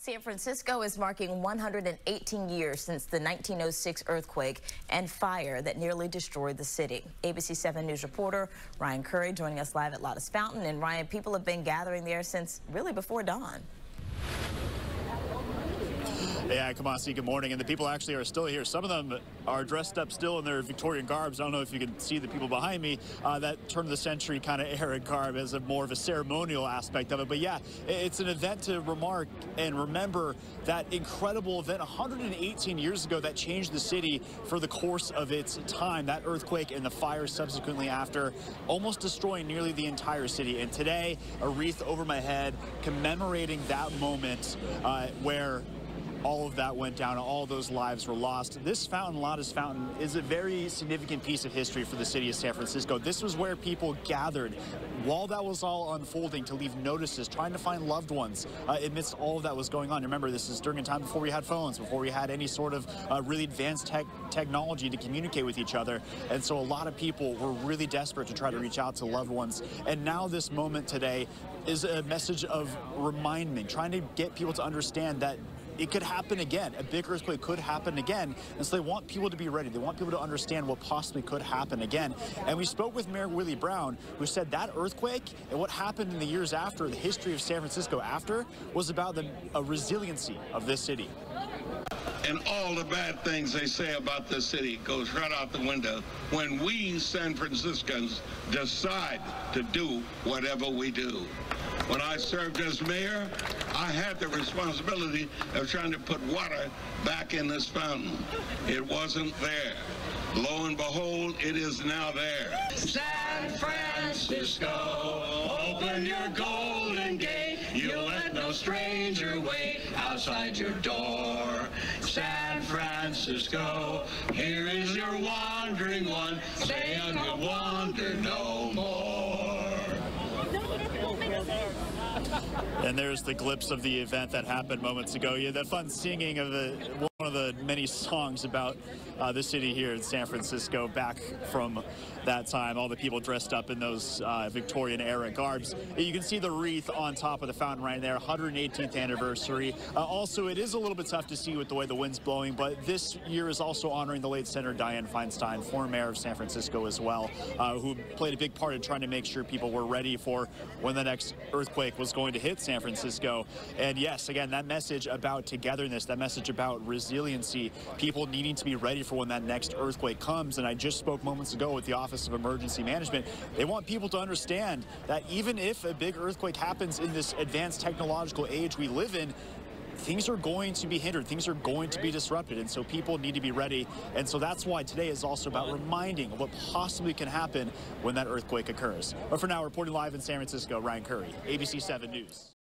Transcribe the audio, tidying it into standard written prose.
San Francisco is marking 118 years since the 1906 earthquake and fire that nearly destroyed the city. ABC 7 News reporter Ryan Curry joining us live at Lotus Fountain. And Ryan, people have been gathering there since really before dawn. Yeah, Kamasi, good morning. And the people actually are still here. Some of them are dressed up still in their Victorian garbs. I don't know if you can see the people behind me, that turn-of-the-century kind of era garb as more of a ceremonial aspect of it. But yeah, it's an event to remark and remember that incredible event 118 years ago that changed the city for the course of its time. That earthquake and the fire subsequently after, almost destroying nearly the entire city. And today, a wreath over my head commemorating that moment where all of that went down, all those lives were lost. This fountain, Lotus Fountain, is a very significant piece of history for the city of San Francisco. This was where people gathered while that was all unfolding to leave notices, trying to find loved ones amidst all of that was going on. Remember, this is during a time before we had phones, before we had any sort of really advanced technology to communicate with each other. And so a lot of people were really desperate to try to reach out to loved ones. And now this moment today is a message of reminding, trying to get people to understand that it could happen again. A big earthquake could happen again. And so they want people to be ready. They want people to understand what possibly could happen again. And we spoke with Mayor Willie Brown, who said that earthquake and what happened in the years after, the history of San Francisco after, was about the resiliency of this city. And all the bad things they say about the city goes right out the window when we San Franciscans decide to do whatever we do. When I served as mayor, I had the responsibility of trying to put water back in this fountain. It wasn't there. Lo and behold, it is now there. San Francisco, open your golden gate. You'll let no stranger wait outside your door. San Francisco, here is your wandering one, saying we'll wander no more. And there's the glimpse of the event that happened moments ago. Yeah, the fun singing of one of the many songs about the city here in San Francisco back from that time. All the people dressed up in those Victorian era garbs. You can see the wreath on top of the fountain right there, 118th anniversary. Also, it is a little bit tough to see with the way the wind's blowing, but this year is also honoring the late Senator Dianne Feinstein, former mayor of San Francisco as well, who played a big part in trying to make sure people were ready for when the next earthquake was going to hit San Francisco. And yes, again, that message about togetherness, that message about resiliency, people needing to be ready for when that next earthquake comes. And I just spoke moments ago with the Office of Emergency Management. They want people to understand that even if a big earthquake happens in this advanced technological age we live in, things are going to be hindered, things are going to be disrupted, and so people need to be ready. And so that's why today is also about reminding of what possibly can happen when that earthquake occurs. But for now, reporting live in San Francisco, Ryan Curry, ABC 7 News.